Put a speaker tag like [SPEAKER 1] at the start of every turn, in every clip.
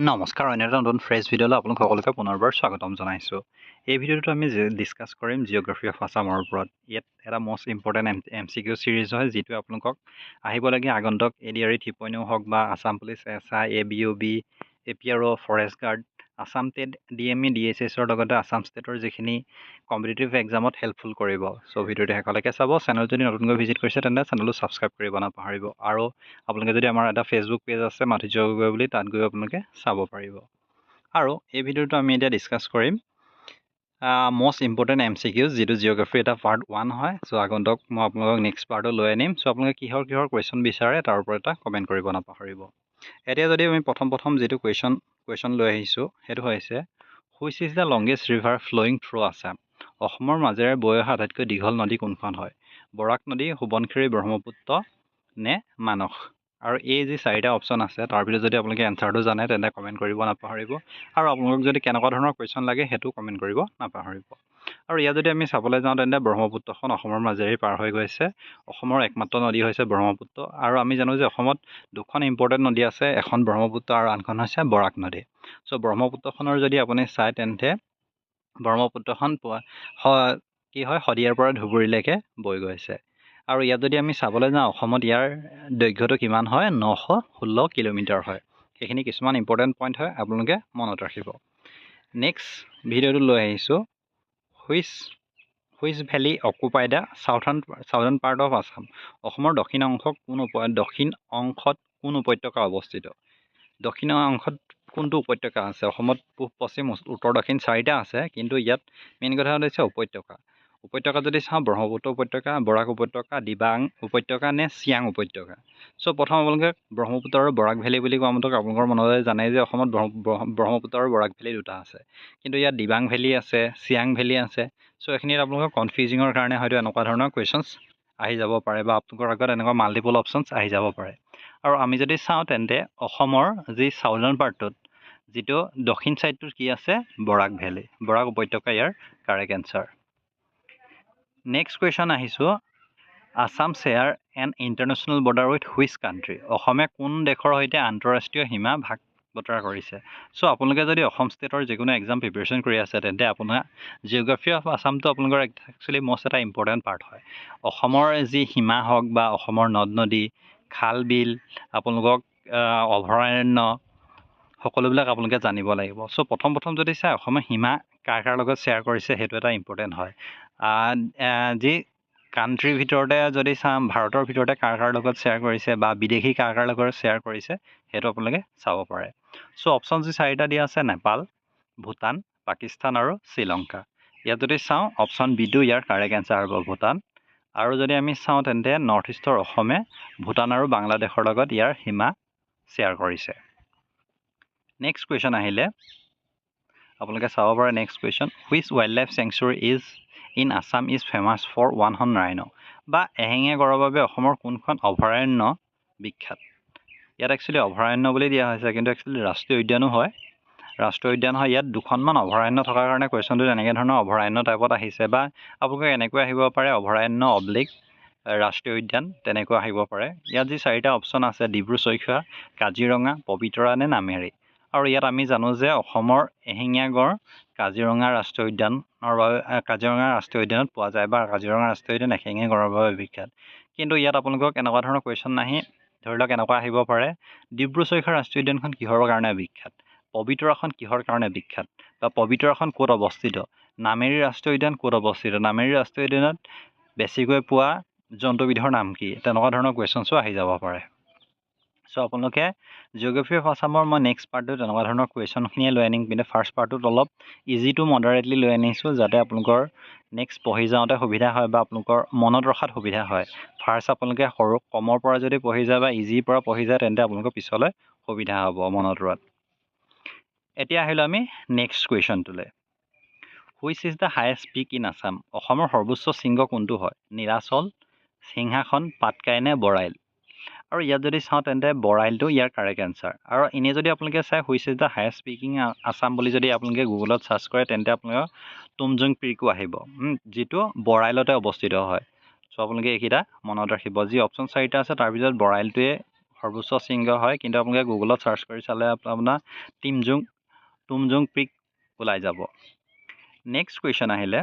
[SPEAKER 1] নমস্কাৰ অন্য এটা নতুন ফ্ৰেছ ভিডিঅ'লৈ আপোনালোক সকলোকে পুনৰবাৰ স্বাগতম জনাইছোঁ। এই ভিডিঅ'টো আমি ডিছকাছ কৰিম জিঅ'গ্ৰাফী অফ আছামৰ ওপৰত। ইয়াত এটা মষ্ট ইম্পৰ্টেণ্ট MCQ ছিৰিজ হয়, যিটোৱে আপোনালোকক আহিবলগীয়া আগন্তুক ADRE 3.0 হওক বা Assam police SI, ABOB, APRO, forest guard, Assam TET, DME, DSSৰ লগতে আছাম ষ্টেটৰ যিখিনি কম্পিটিটিভ এক্সামত হেল্পফুল কৰিব। চ' ভিডিঅ'টো শেষলৈকে চাব। চেনেল যদি নতুনকৈ ভিজিট কৰিছে তেন্তে চেনেলটো ছাবস্ক্ৰাইব কৰিব নাপাহৰিব। আৰু আপোনালোকে যদি আমাৰ এটা ফেচবুক পেজ আছে মাধুৰ্য গগৈ বুলি, তাত গৈ আপোনালোকে চাব পাৰিব। আৰু এই ভিডিঅ'টো আমি এতিয়া ডিছকাছ কৰিম মষ্ট ইম্পৰ্টেণ্ট MCQ, যিটো জিঅ'গ্ৰাফী এটা পাৰ্ট 1 হয়। চ' আগন্তুক মই আপোনালোকক নেক্সট পাৰ্টত লৈ আনিম। চ' আপোনালোকে কিহৰ কুৱেশ্যন বিচাৰে তাৰ ওপৰত এটা কমেণ্ট কৰিব নাপাহৰিব। এতিয়া যদি আমি প্ৰথম যিটো কুৱেশ্যন লৈ আহিছোঁ, সেইটো হৈছে which is the longest river flowing through Assam? অসমৰ মাজেৰে বৈ অহা আটাইতকৈ দীঘল নদী কোনখন হয়? বৰাক নদী, সোৱণশিৰি, ব্ৰহ্মপুত্ৰ নে মানস? আৰু এই যি 4টা অপশ্যন আছে, তাৰ ভিতৰত যদি আপোনালোকে এনচাৰটো জানে তেন্তে কমেণ্ট কৰিব নাপাহৰিব। আৰু আপোনালোকক যদি কেনেকুৱা ধৰণৰ কুৱেশ্যন লাগে সেইটো কমেণ্ট কৰিব নাপাহৰিব। আৰু ইয়াত যদি আমি চাবলৈ যাওঁ তেন্তে ব্ৰহ্মপুত্ৰখন অসমৰ মাজেৰে পাৰ হৈ গৈছে। অসমৰ একমাত্ৰ নদী হৈছে ব্ৰহ্মপুত্ৰ। আৰু আমি জানো যে অসমত দুখন ইম্পৰ্টেণ্ট নদী আছে, এখন ব্ৰহ্মপুত্ৰ আৰু আনখন হৈছে বৰাক নদী। চ' ব্ৰহ্মপুত্ৰখনৰ যদি আপুনি চায় তেন্তে ব্ৰহ্মপুত্ৰখন কি হয়, শদিয়াৰ পৰা ধুবুৰীলৈকে বৈ গৈছে। আৰু ইয়াত যদি আমি চাবলৈ যাওঁ অসমত ইয়াৰ দৈৰ্ঘ্যটো কিমান হয়, 916 কিলোমিটাৰ হয়। সেইখিনি কিছুমান ইম্পৰ্টেণ্ট পইণ্ট হয়, আপোনালোকে মনত ৰাখিব। নেক্সট ভিডিঅ'টো লৈ আহিছোঁ which valley occupy the southern part of Assam? অসমৰ দক্ষিণ অংশত কোন উপত্যকা অৱস্থিত? দক্ষিণ অংশত কোনটো উপত্যকা আছে? অসমত পূব, পশ্চিম, উত্তৰ, দক্ষিণ 4টা আছে, কিন্তু ইয়াত মেইন কথা হৈছে উপত্যকা। উপত্যকা যদি চাওঁ, ব্ৰহ্মপুত্ৰ উপত্যকা, বৰাক উপত্যকা, দিবাং উপত্যকা নে চিয়াং উপত্যকা? চ' প্ৰথম আপোনালোকে ব্ৰহ্মপুত্ৰ আৰু বৰাক ভেলী বুলি কোৱা মতে আপোনালোকৰ মনলৈ জানে যে অসমত ব্ৰহ্মপুত্ৰ আৰু বৰাক ভেলী দুটা আছে, কিন্তু ইয়াত দিবাং ভেলী আছে, চিয়াং ভেলী আছে। চ' এইখিনিত আপোনালোকৰ কনফিউজিঙৰ কাৰণে হয়তো এনেকুৱা ধৰণৰ কুৱেশ্যনছ আহি যাব পাৰে, বা আপোনালোকৰ আগত এনেকুৱা মাল্টিপল অপশ্যনছ আহি যাব পাৰে। আৰু আমি যদি চাওঁ তেন্তে অসমৰ যি চাউদাৰ্ণ পাৰ্টটোত, যিটো দক্ষিণ ছাইডটোত কি আছে, বৰাক ভেলী, বৰাক উপত্যকা ইয়াৰ কাৰেক্ট এনচাৰ। নেক্সট কুৱেশ্যন আহিছোঁ, Assam share N international border with which country? অসমে কোন দেশৰ সৈতে আন্তঃৰাষ্ট্ৰীয় সীমা ভাগ বতৰা কৰিছে? চ' আপোনালোকে যদি অসম ষ্টেটৰ যিকোনো এক্সাম প্ৰিপেৰেশ্যন কৰি আছে তেন্তে আপোনাৰ জিঅ'গ্ৰাফী অফ আছামটো আপোনালোকৰ একচুৱেলি মষ্ট এটা ইম্পৰ্টেণ্ট পাৰ্ট হয়। অসমৰ যি সীমা হওক বা অসমৰ নদ নদী, খাল বিল, আপোনালোকক অভয়াৰণ্য, সকলোবিলাক আপোনালোকে জানিব লাগিব। চ' প্ৰথম যদি চাই অসমৰ সীমা কাৰ লগত শ্বেয়াৰ কৰিছে সেইটো এটা ইম্পৰ্টেণ্ট হয়। যি কাণ্ট্ৰিৰ ভিতৰতে যদি চাম, ভাৰতৰ ভিতৰতে কাৰ লগত শ্বেয়াৰ কৰিছে বা বিদেশী কাৰ লগত শ্বেয়াৰ কৰিছে সেইটো আপোনালোকে চাব পাৰে। চ' অপশ্যন যি 4টা দিয়া আছে, নেপাল, ভূটান, পাকিস্তান আৰু শ্ৰীলংকা। ইয়াত যদি চাওঁ অপশ্যন B2 ইয়াৰ কাৰেক্ট এনচাৰ হ'ব, ভূটান। আৰু যদি আমি চাওঁ তেন্তে নৰ্থ ইষ্টৰ অসমে ভূটান আৰু বাংলাদেশৰ লগত ইয়াৰ সীমা শ্বেয়াৰ কৰিছে। নেক্সট কুৱেশ্যন আহিলে আপোনালোকে চাব পাৰে। Next question, which wild life sanctuary in Assam is famous for 1 horn rhino'? বা এশিঙীয়া গঁড়ৰ বাবে অসমৰ কোনখন অভয়াৰণ্য বিখ্যাত? ইয়াত একচুৱেলি অভয়াৰণ্য বুলি দিয়া হৈছে, কিন্তু একচুৱেলি ৰাষ্ট্ৰীয় উদ্যানো হয়। ৰাষ্ট্ৰীয় উদ্যান হয়। ইয়াত দুখনমান অভয়াৰণ্য থকাৰ কাৰণে কুৱেশ্যনটো এনেকৈ ধৰণৰ অভয়াৰণ্য টাইপত আহিছে, বা আপোনালোকে এনেকৈ আহিব পাৰে অভয়াৰণ্য অব্লিক ৰাষ্ট্ৰীয় উদ্যান, তেনেকৈ আহিব পাৰে। ইয়াত যি 4টা অপশ্যন আছে, ডিব্ৰু-চৈখোৱা, কাজিৰঙা, পবিতৰা নে নামেৰি? আৰু ইয়াত আমি জানো যে অসমৰ এশিঙীয়া গঁড় কাজিৰঙা ৰাষ্ট্ৰীয় উদ্যানত পোৱা যায়, বা কাজিৰঙা ৰাষ্ট্ৰীয় উদ্যান এশিঙীয়া গঁড়ৰ বাবে বিখ্যাত। কিন্তু ইয়াত আপোনালোকক এনেকুৱা ধৰণৰ কুৱেশ্যন নাহি, ধৰি লওক এনেকুৱা আহিব পাৰে, ডিব্ৰু-চৈখোৱা ৰাষ্ট্ৰীয় উদ্যানখন কিহৰ কাৰণে বিখ্যাত? পবিতৰাখন কিহৰ কাৰণে বিখ্যাত? বা পবিতৰাখন ক'ত অৱস্থিত? নামেৰি ৰাষ্ট্ৰীয় উদ্যান ক'ত অৱস্থিত? নামেৰি ৰাষ্ট্ৰীয় উদ্যানত বেছিকৈ পোৱা জন্তুবিধৰ নাম কি? তেনেকুৱা ধৰণৰ কুৱেশ্যনছো আহি যাব পাৰে। চ' আপোনালোকে জিঅ'গ্ৰাফী অফ আছামৰ মই নেক্সট পাৰ্টটোত তেনেকুৱা ধৰণৰ কুৱেশ্যনখিনিয়ে লৈ আনিম, কিন্তু ফাৰ্ষ্ট পাৰ্টটোত অলপ ইজি টু মডাৰেটলি লৈ আনিছোঁ, যাতে আপোনালোকৰ নেক্সট পঢ়ি যাওঁতে সুবিধা হয় বা আপোনালোকৰ মনত ৰখাত সুবিধা হয়। ফাৰ্ষ্ট আপোনালোকে কমৰ পৰা যদি পঢ়ি যায় বা ইজিৰ পৰা পঢ়ি যায় তেন্তে আপোনালোকৰ পিছলৈ সুবিধা হ'ব মনত ৰোৱাত। এতিয়া আহিলোঁ আমি নেক্সট কুৱেশ্যনটোলৈ। Which is the highest peak in Assam? অসমৰ সৰ্বোচ্চ শৃংগ কোনটো হয়? নীলাচল, সিংহাসন, পাটকাই নে বৰাইল? আৰু ইয়াত যদি চাওঁ তেন্তে বৰাইলটো ইয়াৰ কাৰেক্ট এনচাৰ। আৰু এনেই যদি আপোনালোকে চাই which is the highest peak in Assam বুলি যদি আপোনালোকে গুগলত চাৰ্চ কৰে তেন্তে আপোনালোকৰ তুমজুং পিকো আহিব, যিটো বৰাইলতে অৱস্থিত হয়। চ' আপোনালোকে এইকেইটা মনত ৰাখিব। যি অপশ্যন 4টা আছে তাৰ ভিতৰত বৰাইলটোৱে সৰ্বোচ্চ শৃংগ হয়, কিন্তু আপোনালোকে গুগলত চাৰ্চ কৰি চালে আপোনাৰ টুমজুং পিক ওলাই যাব। নেক্সট কুৱেশ্যন আহিলে,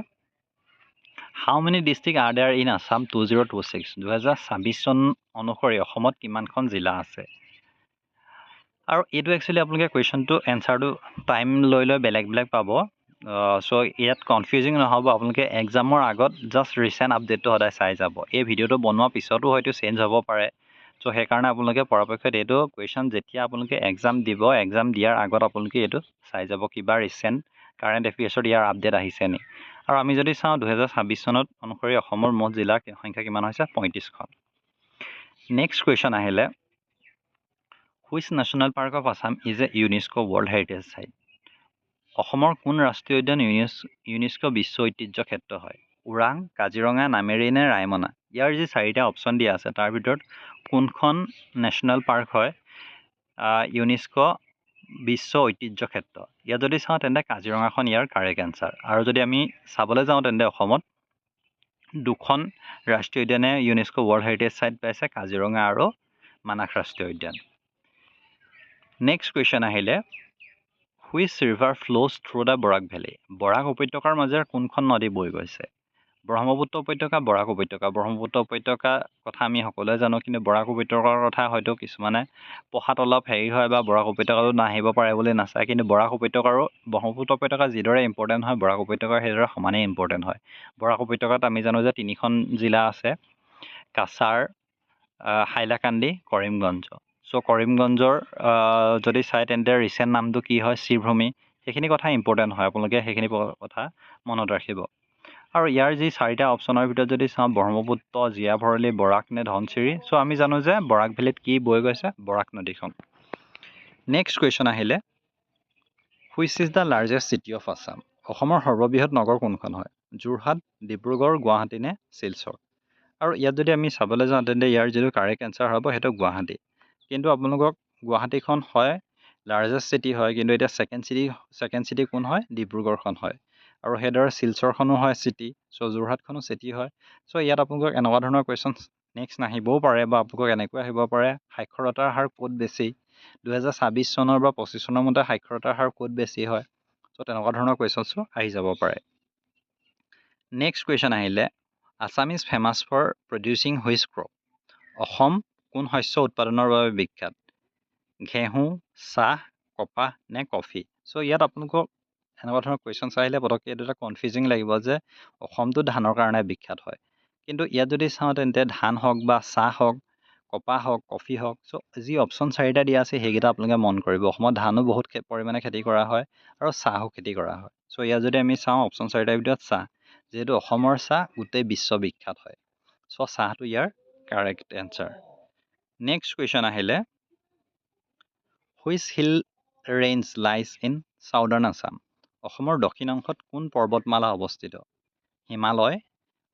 [SPEAKER 1] how many district are there in Assam 2026? 2026 চন অনুসৰি অসমত কিমানখন জিলা আছে? আৰু এইটো একচুৱেলি আপোনালোকে কুৱেশ্যনটো এনচাৰটো টাইম লৈ বেলেগ বেলেগ পাব। চ' ইয়াত কনফিউজিং নহ'ব, আপোনালোকে এক্সামৰ আগত জাষ্ট ৰিচেণ্ট আপডেটটো সদায় চাই যাব। এই ভিডিঅ'টো বনোৱাৰ পিছতো হয়তো চেঞ্জ হ'ব পাৰে। চ' সেইকাৰণে আপোনালোকে পৰাপক্ষত এইটো কুৱেশ্যন যেতিয়া আপোনালোকে এক্সাম দিব, এক্সাম দিয়াৰ আগত আপোনালোকে এইটো চাই যাব, কিবা ৰিচেণ্ট কাৰেণ্ট এফেয়াৰ্ছত ইয়াৰ আপডেট আহিছে নি। আৰু আমি যদি চাওঁ 2026 চনত অনুসৰি অসমৰ মুঠ জিলাৰ সংখ্যা কিমান হৈছে? 35খন। নেক্সট কুৱেশ্যন আহিলে, which national park of Assam is a UNESCO world heritage site? অসমৰ কোন ৰাষ্ট্ৰীয় উদ্যান ইউনেস্কো বিশ্ব ঐতিহ্য ক্ষেত্ৰ হয়? ওৰাং, কাজিৰঙা, নামেৰি নে ৰায়মনা? ইয়াৰ যি 4টা অপশ্যন দিয়া আছে তাৰ ভিতৰত কোনখন নেশ্যনেল পাৰ্ক হয় ইউনেস্কো বিশ্ব ঐতিহ্য ক্ষেত্ৰ? ইয়াত যদি চাওঁ তেন্তে কাজিৰঙাখন ইয়াৰ কাৰেক্ট এনচাৰ। আৰু যদি আমি চাবলৈ যাওঁ তেন্তে অসমত 2খন ৰাষ্ট্ৰীয় উদ্যানে ইউনেস্কো ৱৰ্ল্ড হেৰিটেজ চাইট পাইছে, কাজিৰঙা আৰু মানাস ৰাষ্ট্ৰীয় উদ্যান। নেক্সট কুৱেশ্যন আহিলে, which river flows through the Barak valley? Barak উপত্যকাৰ মাজেৰে কোনখন নদী বৈ গৈছে? ব্ৰহ্মপুত্ৰ উপত্যকা, বৰাক উপত্যকা। ব্ৰহ্মপুত্ৰ উপত্যকাৰ কথা আমি সকলোৱে জানো, কিন্তু বৰাক উপত্যকাৰ কথা হয়তো কিছুমানে পঢ়াত অলপ হেৰি হয় বা বৰাক উপত্যকাটো নাহিব পাৰে বুলি নাচায়, কিন্তু বৰাক উপত্যকাৰো ব্ৰহ্মপুত্ৰ উপত্যকা যিদৰে ইম্পৰ্টেণ্ট হয় বৰাক উপত্যকাৰ সেইদৰে সমানেই ইম্পৰ্টেণ্ট হয়। বৰাক উপত্যকাত আমি জানো যে 3খন জিলা আছে, কাছাৰ, হাইলাকান্দি, কৰিমগঞ্জ। চ' কৰিমগঞ্জৰ যদি চাই তেন্তে ৰিচেণ্ট নামটো কি হয়? শ্ৰীভূমি। সেইখিনি কথা ইম্পৰ্টেণ্ট হয়, আপোনালোকে সেইখিনি কথা মনত ৰাখিব। আৰু ইয়াৰ যি 4টা অপশ্যনৰ ভিতৰত যদি চাওঁ ব্ৰহ্মপুত্ৰ, জীয়া ভৰলী, বৰাক নে ধনশিৰি? চ' আমি জানো যে বৰাক ভেলীত কি বৈ গৈছে? বৰাক নদীখন। নেক্সট কুৱেশ্যন আহিলে, which is the largest city of Assam? অসমৰ সৰ্ববৃহৎ নগৰ কোনখন হয়? যোৰহাট, ডিব্ৰুগড়, গুৱাহাটী নে শিলচৰ? আৰু ইয়াত যদি আমি চাবলৈ যাওঁ তেন্তে ইয়াৰ যিটো কাৰেক্ট এনচাৰ হ'ব সেইটো গুৱাহাটী। কিন্তু আপোনালোকক গুৱাহাটীখন হয় লাৰ্জেষ্ট চিটি হয়, কিন্তু এতিয়া ছেকেণ্ড চিটি কোন হয়? ডিব্ৰুগড়খন হয়। আৰু সেইদৰে শিলচৰখনো হয় চিটি, চ' যোৰহাটখনো চিটি হয়। চ' ইয়াত আপোনালোকক এনেকুৱা ধৰণৰ কুৱেশ্যন নেক্সট নাহিবও পাৰে, বা আপোনালোকক এনেকৈ আহিব পাৰে, সাক্ষৰতাৰ হাৰ ক'ত বেছি? 2026 চনৰ বা 25 চনৰ মতে সাক্ষৰতাৰ হাৰ ক'ত বেছি হয়? চ' তেনেকুৱা ধৰণৰ কুৱেশ্যনছো আহি যাব পাৰে। নেক্সট কুৱেশ্যন আহিলে, Assam is famous for producing which crop? Assam কোন শস্য উৎপাদনৰ বাবে বিখ্যাত? ঘেঁহু, চাহ, কপাহ নে কফি? চ' ইয়াত আপোনালোকক এনেকুৱা ধৰণৰ কুৱেশ্যনছ আহিলে পটককৈ এইটো এটা কনফিউজিং লাগিব যে অসমটো ধানৰ কাৰণে বিখ্যাত হয়, কিন্তু ইয়াত যদি চাওঁ তেন্তে ধান হওক বা চাহ হওক, কপাহ হওক, কফি হওক, চ' যি অপশ্যন 4টা দিয়া আছে সেইকেইটা আপোনালোকে মন কৰিব। অসমত ধানো বহুত পৰিমাণে খেতি কৰা হয় আৰু চাহো খেতি কৰা হয়। চ' ইয়াত যদি আমি চাওঁ অপশ্যন 4টাৰ ভিতৰত চাহ, যিহেতু অসমৰ চাহ গোটেই বিশ্ব বিখ্যাত হয়, চ' চাহটো ইয়াৰ কাৰেক্ট এনচাৰ। নেক্সট কুৱেশ্যন আহিলে, which hill range lies in southern Assam? অসমৰ দক্ষিণ অংশত কোন পৰ্বতমালা অৱস্থিত? হিমালয়,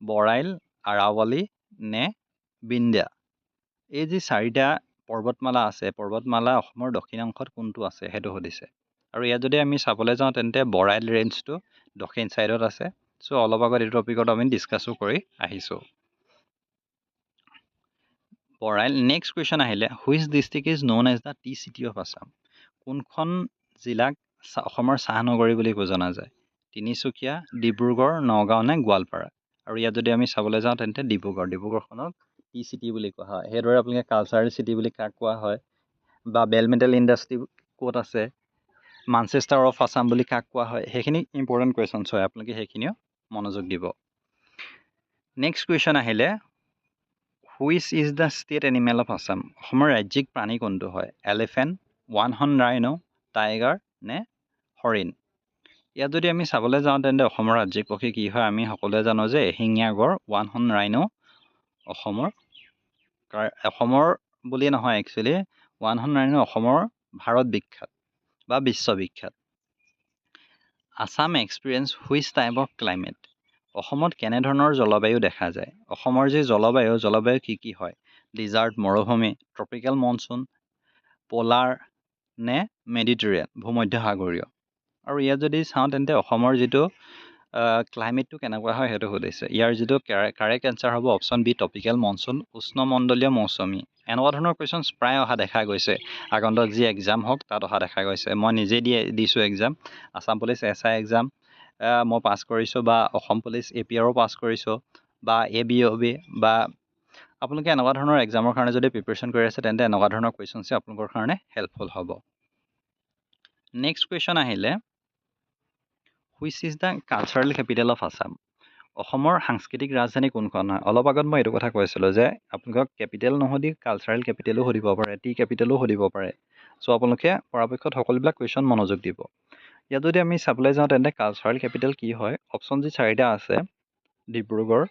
[SPEAKER 1] বৰাইল, আৰাৱলী নে বিন্ধ্যা? এই যি 4টা পৰ্বতমালা আছে, পৰ্বতমালা অসমৰ দক্ষিণ অংশত কোনটো আছে সেইটো সুধিছে। আৰু ইয়াত যদি আমি চাবলৈ যাওঁ তেন্তে বৰাইল ৰেঞ্জটো দক্ষিণ ছাইডত আছে। চ' অলপ আগত এইটো টপিকত আমি ডিছকাছো কৰি আহিছোঁ। বৰাইল। নেক্সট কুৱেশ্যন আহিলে, which district is known as the tea city of Assam? কোনখন জিলাক অসমৰ চাহ নগৰী বুলি জনা যায়? তিনিচুকীয়া, ডিব্ৰুগড়, নগাঁও নে গোৱালপাৰা? আৰু ইয়াত যদি আমি চাবলৈ যাওঁ তেন্তে ডিব্ৰুগড়খনক টি চিটি বুলি কোৱা হয়। সেইদৰে আপোনালোকে কালচাৰেল চিটি বুলি কাক কোৱা হয়, বা বেল মেটেল ইণ্ডাষ্ট্ৰি ক'ত আছে, মানচেষ্টাৰ অফ আছাম বুলি কাক কোৱা হয়? সেইখিনি ইম্পৰ্টেণ্ট কুৱেশ্যনছ হয়, আপোনালোকে সেইখিনিও মনোযোগ দিব। নেক্সট কুৱেশ্যন আহিলে, which is the state animal of Assam? অসমৰ ৰাজ্যিক প্ৰাণী কোনটো হয়? Elephant, one horn rhino, tiger নে হৰিণ? ইয়াত যদি আমি চাবলৈ যাওঁ তেন্তে অসমৰ ৰাজ্যিক পক্ষী কি হয়? আমি সকলোৱে জানো যে এশিঙীয়া গড়, ওৱান হৰ্ণ ৰাইনো অসমৰ বুলিয়ে নহয়, একচুৱেলি ওৱান হৰ্ণ ৰাইনো অসমৰ ভাৰত বিখ্যাত বা বিশ্ববিখ্যাত। Assam experience which type of climate? অসমত কেনেধৰণৰ জলবায়ু দেখা যায়? অসমৰ যি জলবায়ু কি হয়? ডিজাৰ্ট, মৰুভূমি, ট্ৰপিকেল মনচুন, পলাৰ নে মেডিটেৰিয়ান, ভূমধ্যসাগৰীয়? আৰু ইয়াত যদি চাওঁ তেন্তে অসমৰ যিটো ক্লাইমেটটো কেনেকুৱা হয় সেইটো সুধিছে। ইয়াৰ যিটো কাৰেক্ট এনচাৰ হ'ব অপশ্যন বি, ট্ৰপিকেল মনচুন, উষ্ণমণ্ডলীয় মৌচুমী। এনেকুৱা ধৰণৰ কুৱেশ্যনছ প্ৰায় অহা দেখা গৈছে আগন্তুক যি এক্সাম হওক তাত অহা দেখা গৈছে মই নিজে দিছোঁ exam Assam police SI exam মই পাছ কৰিছোঁ বা অসম পুলিচ APRও পাছ কৰিছোঁ বা ABOB বা আপোনালোকে এনেকুৱা ধৰণৰ এক্সামৰ কাৰণে যদি প্ৰিপেৰেশ্যন কৰি আছে তেন্তে এনেকুৱা ধৰণৰ কুৱেশ্যনছে আপোনালোকৰ কাৰণে হেল্পফুল হ'ব নেক্সট কুৱেশ্যন আহিলে which is the cultural capital of Assam অসমৰ সাংস্কৃতিক ৰাজধানী কোনখন হয় অলপ আগত মই এইটো কথা কৈছিলোঁ যে আপোনালোকক কেপিটেল নহদি কালচাৰেল কেপিটেলো সুধিব পাৰে টি কেপিটেলো সুধিব পাৰে চ' আপোনালোকে পৰাপক্ষত সকলোবিলাক কুৱেশ্যন মনোযোগ দিব ইয়াত যদি আমি চাবলৈ যাওঁ তেন্তে কালচাৰেল কেপিটেল কি হয় অপশ্যন যি চাৰিটা আছে ডিব্ৰুগড়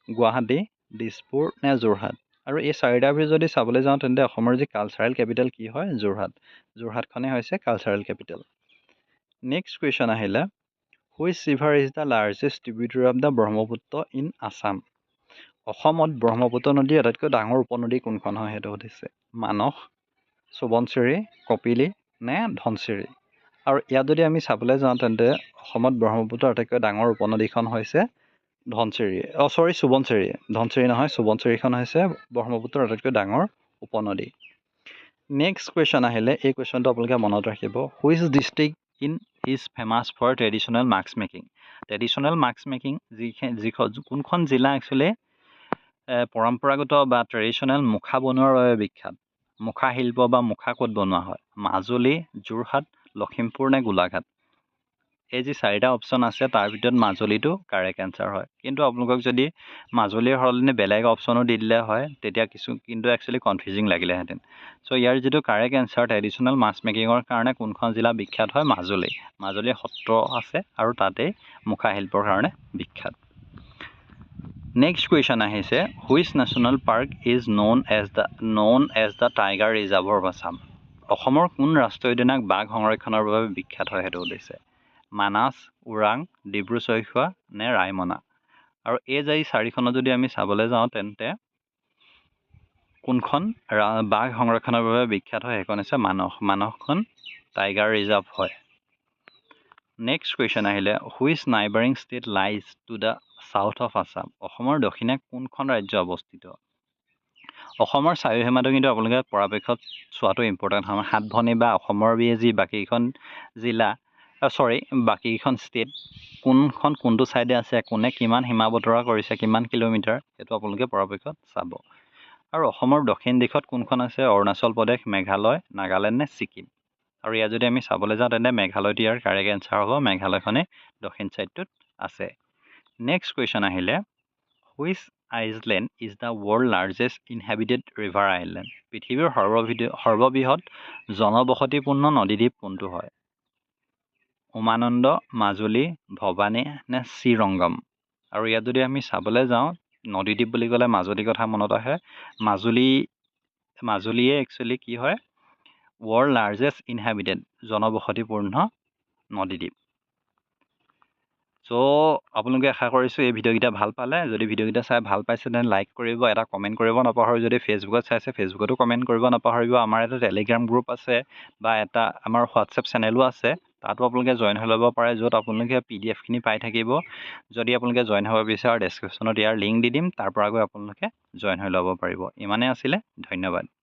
[SPEAKER 1] গুৱাহাটী দিছপুৰ নে যোৰহাট আৰু এই চাৰিটাৰ ভিতৰত যদি চাবলৈ যাওঁ তেন্তে অসমৰ যি কালচাৰেল কেপিটেল কি হয় যোৰহাটখনেই হৈছে কালচাৰেল কেপিটেল নেক্সট কুৱেশ্যন আহিলে which river is the largest tributary of the Brahmaputra in Assam অসমত ব্ৰহ্মপুত্ৰ নদীৰ আটাইতকৈ ডাঙৰ উপনদী কোনখন হয় সেইটো সুধিছে মানস সোৱণশিৰি কপিলী নে ধনশিৰি আৰু ইয়াত যদি আমি চাবলৈ যাওঁ তেন্তে অসমত ব্ৰহ্মপুত্ৰৰ আটাইতকৈ ডাঙৰ উপনদীখন হৈছে সোৱণশিৰি ধনশিৰি নহয় সোৱণশিৰিখন হৈছে ব্ৰহ্মপুত্ৰৰ আটাইতকৈ ডাঙৰ উপনদী নেক্সট কুৱেশ্যন আহিলে এই কুৱেশ্যনটো আপোনালোকে মনত ৰাখিব which district in is famous for traditional mask making কোনখন জিলা একচুৱেলি পৰম্পৰাগত বা ট্ৰেডিশ্যনেল মুখা বনোৱাৰ বাবে বিখ্যাত মুখা শিল্প বা মুখা ক'ত বনোৱা হয় মাজুলী যোৰহাট লখিমপুৰ নে গোলাঘাট এই যি চাৰিটা অপশ্যন আছে তাৰ ভিতৰত মাজুলীটো কাৰেক্ট এনচাৰ হয় কিন্তু আপোনালোকক যদি মাজুলীৰ সলনি বেলেগ অপশ্যনো দি দিলে হয় তেতিয়া কিন্তু একচুৱেলি কনফিউজিং লাগিলেহেঁতেন চ' ইয়াৰ যিটো কাৰেক্ট এনচাৰ ট্ৰেডিশ্যনেল মাস্ক মেকিঙৰ কাৰণে কোনখন জিলা বিখ্যাত হয় মাজুলী সত্ৰ আছে আৰু তাতেই মুখা শিল্পৰ কাৰণে বিখ্যাত নেক্সট কুৱেশ্যন আহিছে which national park is known as the tiger reserve of Assam অসমৰ কোন ৰাষ্ট্ৰীয় উদ্যানক বাঘ সংৰক্ষণৰ বাবে বিখ্যাত হয় সেইটো সুধিছে মানাস ওৰাং ডিব্ৰু চৈখোৱা নে ৰায়মনা আৰু এই যে চাৰিখনত যদি আমি চাবলৈ যাওঁ তেন্তে কোনখন বাঘ সংৰক্ষণৰ বাবে বিখ্যাত হয় সেইখন হৈছে মানসখন টাইগাৰ ৰিজাৰ্ভ হয় নেক্সট কুৱেশ্যন আহিলে which neighbouring state lies to the south of Assam অসমৰ দক্ষিণে কোনখন ৰাজ্য অৱস্থিত অসমৰ চাৰিওসীমাটো কিন্তু আপোনালোকে পৰাপক্ষত চোৱাটো ইম্পৰ্টেণ্ট হয় সাতভনী বা অসমৰ যি বাকীকেইখন জিলা বাকীকেইখন ষ্টেট কোনটো ছাইডে আছে কোনে কিমান সীমা বতৰা কৰিছে কিমান কিলোমিটাৰ সেইটো আপোনালোকে পৰাপক্ষত চাব আৰু অসমৰ দক্ষিণ দিশত কোনখন আছে অৰুণাচল প্ৰদেশ মেঘালয় নাগালেণ্ড নে ছিকিম আৰু ইয়াত যদি আমি চাবলৈ যাওঁ তেন্তে মেঘালয়টো ইয়াৰ কাৰেক্ট এনচাৰ হ'ব মেঘালয়খনে দক্ষিণ ছাইডটোত আছে নেক্সট কুৱেশ্যন আহিলে which Iceland is the world largest inhabited river island পৃথিৱীৰ সৰ্ববৃহৎ জনবসতিপূৰ্ণ নদীদ্বীপ কোনটো হয় উমানন্দ মাজুলী ভৱানী নে শ্ৰীৰংগম আৰু ইয়াত যদি আমি চাবলৈ যাওঁ নদীদ্বীপ বুলি ক'লে মাজুলীৰ কথা মনত আহে মাজুলীয়ে একচুৱেলি কি হয় ৱৰ্ল্ড লাৰ্জেষ্ট ইনহেবিটেড জনবসতিপূৰ্ণ নদীদ্বীপ চ' আপোনালোকে আশা কৰিছোঁ এই ভিডিঅ'কেইটা ভাল পালে যদি ভিডিঅ'কেইটা চাই ভাল পাইছে তেন্তে লাইক কৰিব এটা কমেণ্ট কৰিব নাপাহৰিব যদি ফেচবুকত চাইছে ফেচবুকতো কমেণ্ট কৰিব নাপাহৰিব আমাৰ এটা টেলিগ্ৰাম গ্ৰুপ আছে বা এটা আমাৰ হোৱাটছএপ চেনেলো আছে তাতো আপোনালোকে জইন হৈ ল'ব পাৰে য'ত আপোনালোকে PDF-খিনি পাই থাকিব যদি আপোনালোকে জইন হ'ব বিচাৰে ডেছক্ৰিপশ্যনত ইয়াৰ লিংক দি দিম তাৰ পৰা গৈ আপোনালোকে জইন হৈ ল'ব পাৰিব ইমানেই আছিলে ধন্যবাদ